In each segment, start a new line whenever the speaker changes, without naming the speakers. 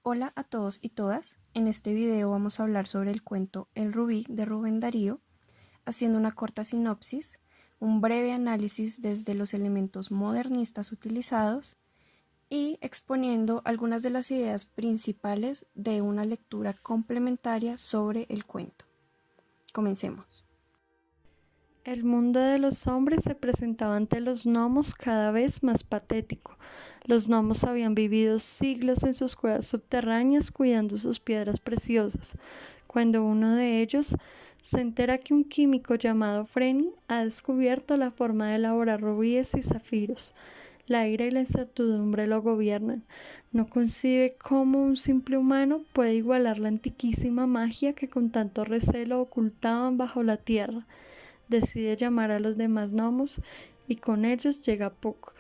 Hola a todos y todas. En este video vamos a hablar sobre el cuento El Rubí de Rubén Darío, haciendo una corta sinopsis, un breve análisis desde los elementos modernistas utilizados y exponiendo algunas de las ideas principales de una lectura complementaria sobre el cuento. Comencemos.
El mundo de los hombres se presentaba ante los gnomos cada vez más patético. Los gnomos habían vivido siglos en sus cuevas subterráneas cuidando sus piedras preciosas, cuando uno de ellos se entera que un químico llamado Freni ha descubierto la forma de elaborar rubíes y zafiros. La ira y la incertidumbre lo gobiernan. No concibe cómo un simple humano puede igualar la antiquísima magia que con tanto recelo ocultaban bajo la tierra. Decide llamar a los demás gnomos y con ellos llega Puck,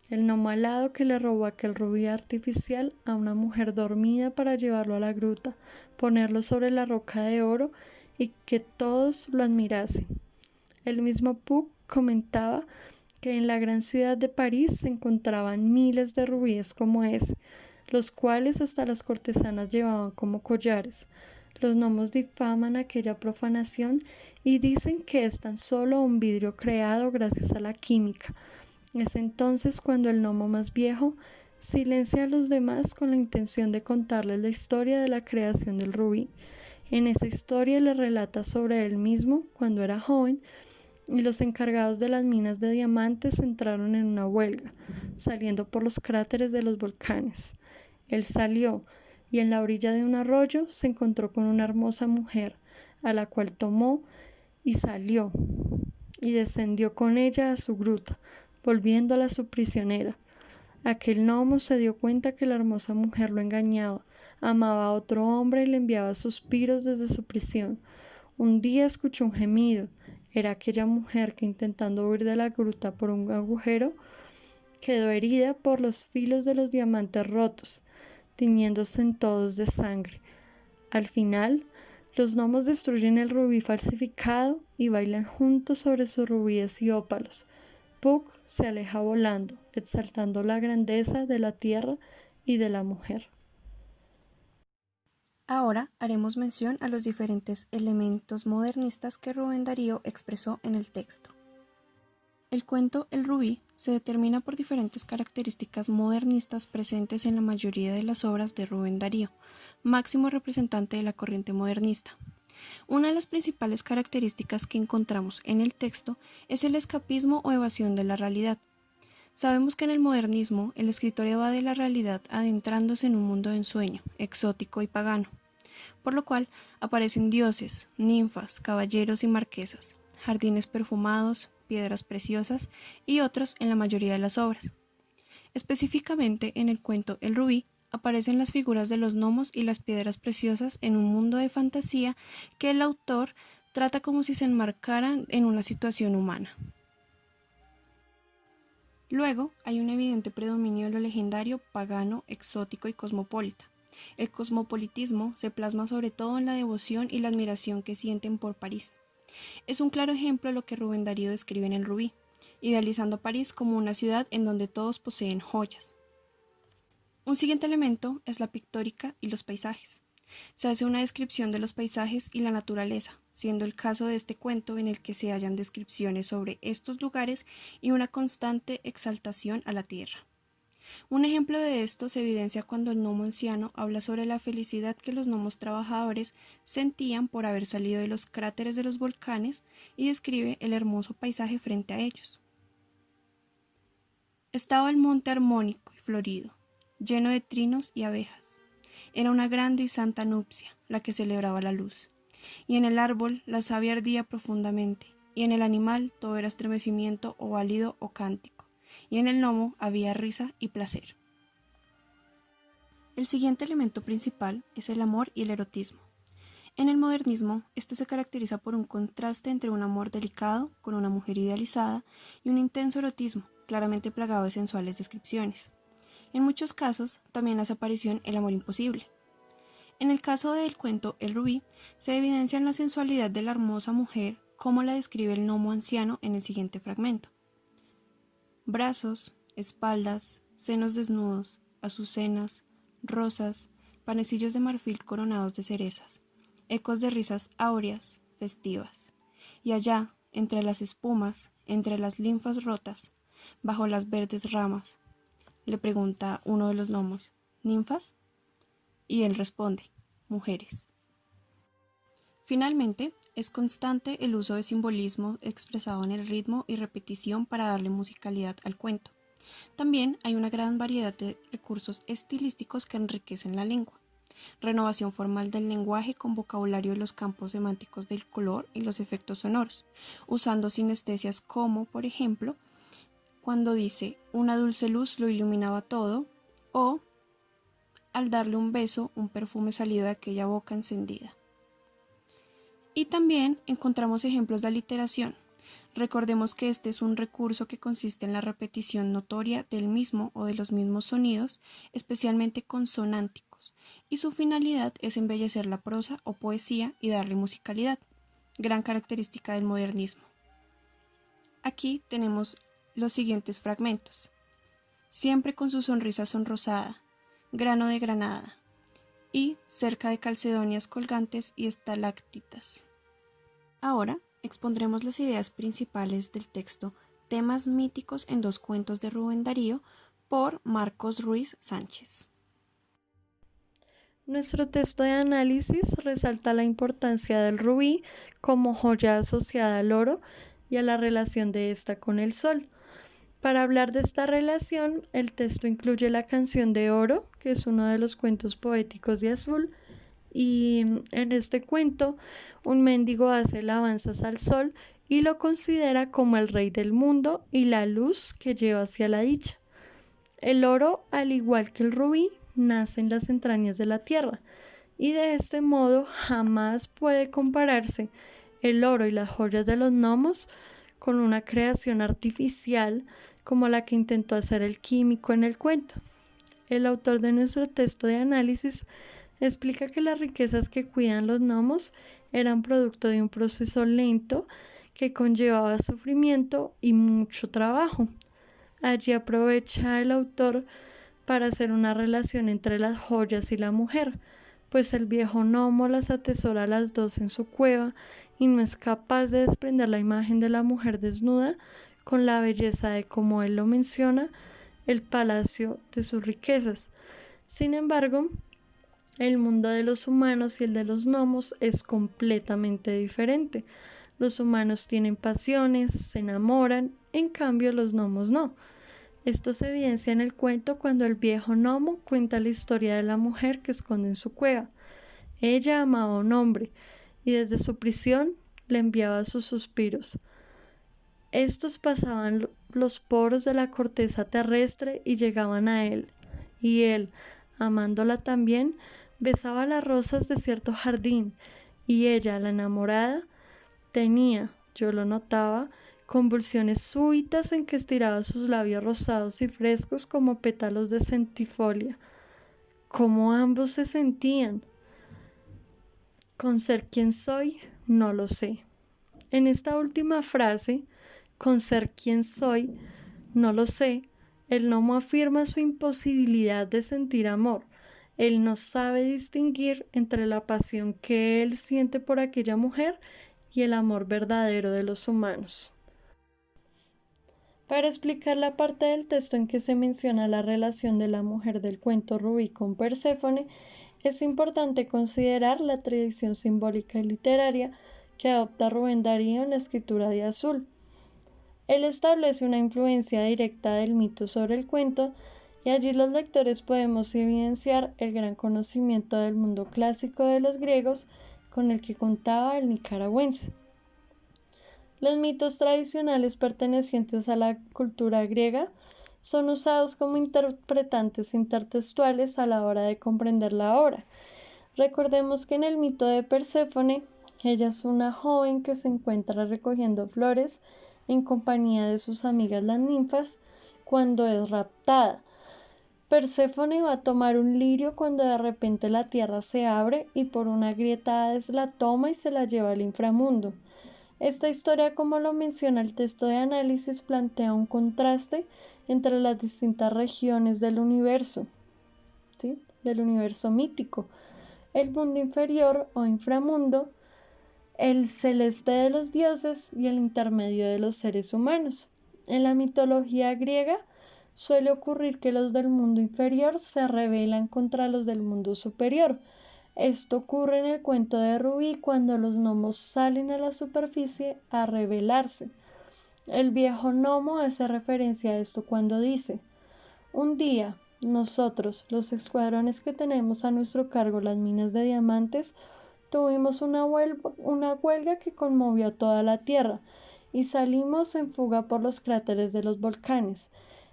el gnomo alado que le robó aquel rubí artificial a una mujer dormida para llevarlo a la gruta, ponerlo sobre la roca de oro y que todos lo admirasen. El mismo Puck comentaba que en la gran ciudad de París se encontraban miles de rubíes como ese, los cuales hasta las cortesanas llevaban como collares. Los gnomos difaman aquella profanación y dicen que es tan solo un vidrio creado gracias a la química. Es entonces cuando el gnomo más viejo silencia a los demás con la intención de contarles la historia de la creación del rubí. En esa historia le relata sobre él mismo cuando era joven y los encargados de las minas de diamantes entraron en una huelga, saliendo por los cráteres de los volcanes. Él salió y en la orilla de un arroyo se encontró con una hermosa mujer, a la cual tomó y salió, y descendió con ella a su gruta, volviéndola su prisionera. Aquel gnomo se dio cuenta que la hermosa mujer lo engañaba, amaba a otro hombre y le enviaba suspiros desde su prisión. Un día escuchó un gemido. Era aquella mujer que, intentando huir de la gruta por un agujero, quedó herida por los filos de los diamantes rotos, tiñéndose en todos de sangre. Al final, los gnomos destruyen el rubí falsificado y bailan juntos sobre sus rubíes y ópalos. Puck se aleja volando, exaltando la grandeza de la tierra y de la mujer.
Ahora haremos mención a los diferentes elementos modernistas que Rubén Darío expresó en el texto. El cuento El Rubí se determina por diferentes características modernistas presentes en la mayoría de las obras de Rubén Darío, máximo representante de la corriente modernista. Una de las principales características que encontramos en el texto es el escapismo o evasión de la realidad. Sabemos que en el modernismo el escritor evade la realidad adentrándose en un mundo de ensueño, exótico y pagano, por lo cual aparecen dioses, ninfas, caballeros y marquesas, jardines perfumados, piedras preciosas y otros en la mayoría de las obras. Específicamente en el cuento El Rubí aparecen las figuras de los gnomos y las piedras preciosas en un mundo de fantasía que el autor trata como si se enmarcaran en una situación humana. Luego hay un evidente predominio de lo legendario, pagano, exótico y cosmopolita. El cosmopolitismo se plasma sobre todo en la devoción y la admiración que sienten por París. Es un claro ejemplo de lo que Rubén Darío describe en El Rubí, idealizando a París como una ciudad en donde todos poseen joyas. Un siguiente elemento es la pictórica y los paisajes. Se hace una descripción de los paisajes y la naturaleza, siendo el caso de este cuento en el que se hallan descripciones sobre estos lugares y una constante exaltación a la tierra. Un ejemplo de esto se evidencia cuando el gnomo anciano habla sobre la felicidad que los gnomos trabajadores sentían por haber salido de los cráteres de los volcanes y describe el hermoso paisaje frente a ellos. Estaba el monte armónico y florido, lleno de trinos y abejas. Era una grande y santa nupcia, la que celebraba la luz. Y en el árbol la savia ardía profundamente, y en el animal todo era estremecimiento o válido o cántico, y en el gnomo había risa y placer. El siguiente elemento principal es el amor y el erotismo. En el modernismo, este se caracteriza por un contraste entre un amor delicado, con una mujer idealizada, y un intenso erotismo, claramente plagado de sensuales descripciones. En muchos casos, también hace aparición el amor imposible. En el caso del cuento El Rubí, se evidencia la sensualidad de la hermosa mujer, como la describe el gnomo anciano en el siguiente fragmento. Brazos, espaldas, senos desnudos, azucenas, rosas, panecillos de marfil coronados de cerezas, ecos de risas áureas, festivas. Y allá, entre las espumas, entre las linfas rotas, bajo las verdes ramas, le pregunta uno de los gnomos, ¿ninfas? Y él responde, mujeres. Finalmente, es constante el uso de simbolismo expresado en el ritmo y repetición para darle musicalidad al cuento. También hay una gran variedad de recursos estilísticos que enriquecen la lengua. Renovación formal del lenguaje con vocabulario de los campos semánticos del color y los efectos sonoros, usando sinestesias como, por ejemplo, cuando dice una dulce luz lo iluminaba todo, o al darle un beso, un perfume salido de aquella boca encendida. Y también encontramos ejemplos de aliteración. Recordemos que este es un recurso que consiste en la repetición notoria del mismo o de los mismos sonidos, especialmente consonánticos, y su finalidad es embellecer la prosa o poesía y darle musicalidad, gran característica del modernismo. Aquí tenemos los siguientes fragmentos. Siempre con su sonrisa sonrosada, grano de granada, y cerca de calcedonias colgantes y estalactitas. Ahora expondremos las ideas principales del texto Temas míticos en dos cuentos de Rubén Darío por Marcos Ruiz Sánchez.
Nuestro texto de análisis resalta la importancia del rubí como joya asociada al oro y a la relación de esta con el sol. Para hablar de esta relación, el texto incluye la canción de Oro, que es uno de los cuentos poéticos de Azul, y en este cuento un mendigo hace alabanzas al sol y lo considera como el rey del mundo y la luz que lleva hacia la dicha. El oro, al igual que el rubí, nace en las entrañas de la tierra y de este modo jamás puede compararse el oro y las joyas de los gnomos con una creación artificial como la que intentó hacer el químico en el cuento. El autor de nuestro texto de análisis explica que las riquezas que cuidan los gnomos eran producto de un proceso lento que conllevaba sufrimiento y mucho trabajo. Allí aprovecha el autor para hacer una relación entre las joyas y la mujer, pues el viejo gnomo las atesora a las dos en su cueva y no es capaz de desprender la imagen de la mujer desnuda con la belleza de, como él lo menciona, el palacio de sus riquezas. Sin embargo, el mundo de los humanos y el de los gnomos es completamente diferente. Los humanos tienen pasiones, se enamoran, en cambio los gnomos no. Esto se evidencia en el cuento cuando el viejo gnomo cuenta la historia de la mujer que esconde en su cueva. Ella amaba a un hombre y desde su prisión le enviaba sus suspiros. Estos pasaban los poros de la corteza terrestre y llegaban a él, y él, amándola también, besaba las rosas de cierto jardín, y ella, la enamorada, tenía, yo lo notaba, convulsiones súbitas en que estiraba sus labios rosados y frescos como pétalos de centifolia. ¿Cómo ambos se sentían? Con ser quien soy, no lo sé. En esta última frase, con ser quien soy, no lo sé, el gnomo afirma su imposibilidad de sentir amor. Él no sabe distinguir entre la pasión que él siente por aquella mujer y el amor verdadero de los humanos. Para explicar la parte del texto en que se menciona la relación de la mujer del cuento Rubí con Perséfone, es importante considerar la tradición simbólica y literaria que adopta Rubén Darío en la escritura de Azul. Él establece una influencia directa del mito sobre el cuento y allí los lectores podemos evidenciar el gran conocimiento del mundo clásico de los griegos con el que contaba el nicaragüense. Los mitos tradicionales pertenecientes a la cultura griega son usados como interpretantes intertextuales a la hora de comprender la obra. Recordemos que en el mito de Perséfone, ella es una joven que se encuentra recogiendo flores en compañía de sus amigas las ninfas cuando es raptada. Perséfone va a tomar un lirio cuando de repente la tierra se abre y por una grieta Hades la toma y se la lleva al inframundo. Esta historia, como lo menciona el texto de análisis, plantea un contraste entre las distintas regiones del universo, ¿sí? del universo mítico, el mundo inferior o inframundo, el celeste de los dioses y el intermedio de los seres humanos. En la mitología griega suele ocurrir que los del mundo inferior se rebelan contra los del mundo superior. Esto ocurre en el cuento de Rubí cuando los gnomos salen a la superficie a rebelarse. El viejo gnomo hace referencia a esto cuando dice: un día, nosotros, los escuadrones que tenemos a nuestro cargo las minas de diamantes, tuvimos una huelga que conmovió a toda la tierra y salimos en fuga por los cráteres de los volcanes.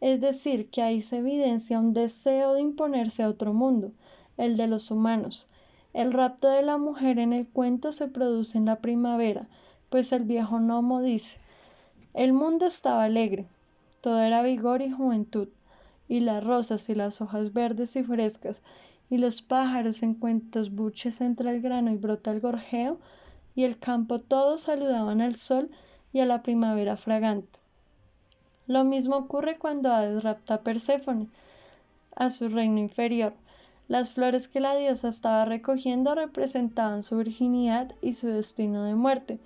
Es decir, que ahí se evidencia un deseo de imponerse a otro mundo, el de los humanos. El rapto de la mujer en el cuento se produce en la primavera, pues el viejo gnomo dice: el mundo estaba alegre, todo era vigor y juventud, y las rosas y las hojas verdes y frescas, y los pájaros en cuentos buches entre el grano y brota el gorjeo, y el campo todos saludaban al sol y a la primavera fragante. Lo mismo ocurre cuando Hades rapta a Perséfone a su reino inferior. Las flores que la diosa estaba recogiendo representaban su virginidad y su destino de muerte.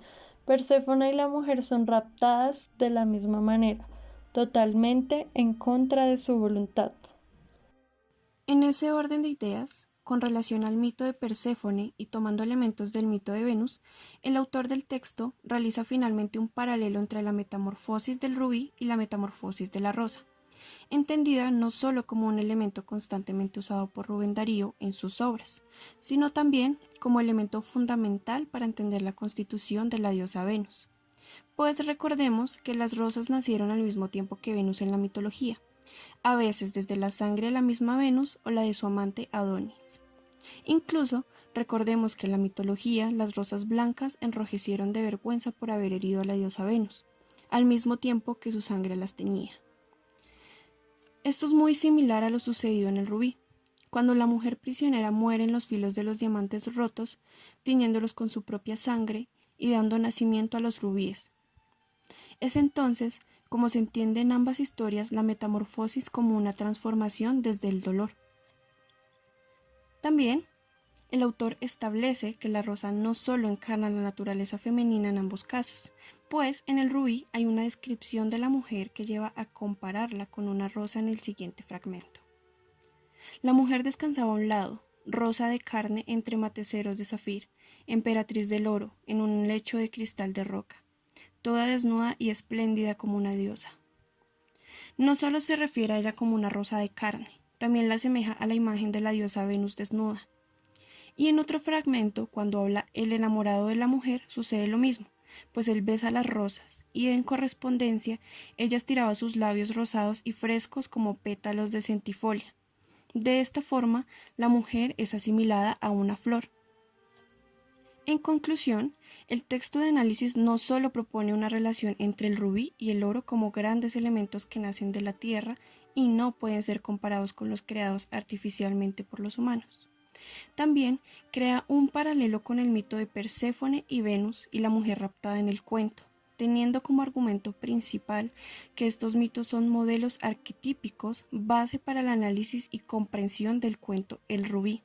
Perséfone y la mujer son raptadas de la misma manera, totalmente en contra de su voluntad.
En ese orden de ideas, con relación al mito de Perséfone y tomando elementos del mito de Venus, el autor del texto realiza finalmente un paralelo entre la metamorfosis del rubí y la metamorfosis de la rosa, entendida no solo como un elemento constantemente usado por Rubén Darío en sus obras, sino también como elemento fundamental para entender la constitución de la diosa Venus. Pues recordemos que las rosas nacieron al mismo tiempo que Venus en la mitología, a veces desde la sangre de la misma Venus o la de su amante Adonis. Incluso recordemos que en la mitología las rosas blancas enrojecieron de vergüenza por haber herido a la diosa Venus, al mismo tiempo que su sangre las teñía. Esto es muy similar a lo sucedido en el rubí, cuando la mujer prisionera muere en los filos de los diamantes rotos, tiñéndolos con su propia sangre y dando nacimiento a los rubíes. Es entonces como se entiende en ambas historias la metamorfosis como una transformación desde el dolor. También, el autor establece que la rosa no solo encarna la naturaleza femenina en ambos casos, pues en el rubí hay una descripción de la mujer que lleva a compararla con una rosa en el siguiente fragmento. La mujer descansaba a un lado, rosa de carne entre mateceros de zafir, emperatriz del oro, en un lecho de cristal de roca, toda desnuda y espléndida como una diosa. No solo se refiere a ella como una rosa de carne, también la asemeja a la imagen de la diosa Venus desnuda. Y en otro fragmento, cuando habla el enamorado de la mujer, sucede lo mismo, pues él besa las rosas, y en correspondencia, ella estiraba sus labios rosados y frescos como pétalos de centifolia. De esta forma, la mujer es asimilada a una flor. En conclusión, el texto de análisis no solo propone una relación entre el rubí y el oro como grandes elementos que nacen de la tierra y no pueden ser comparados con los creados artificialmente por los humanos. También crea un paralelo con el mito de Perséfone y Venus y la mujer raptada en el cuento, teniendo como argumento principal que estos mitos son modelos arquetípicos, base para el análisis y comprensión del cuento El Rubí.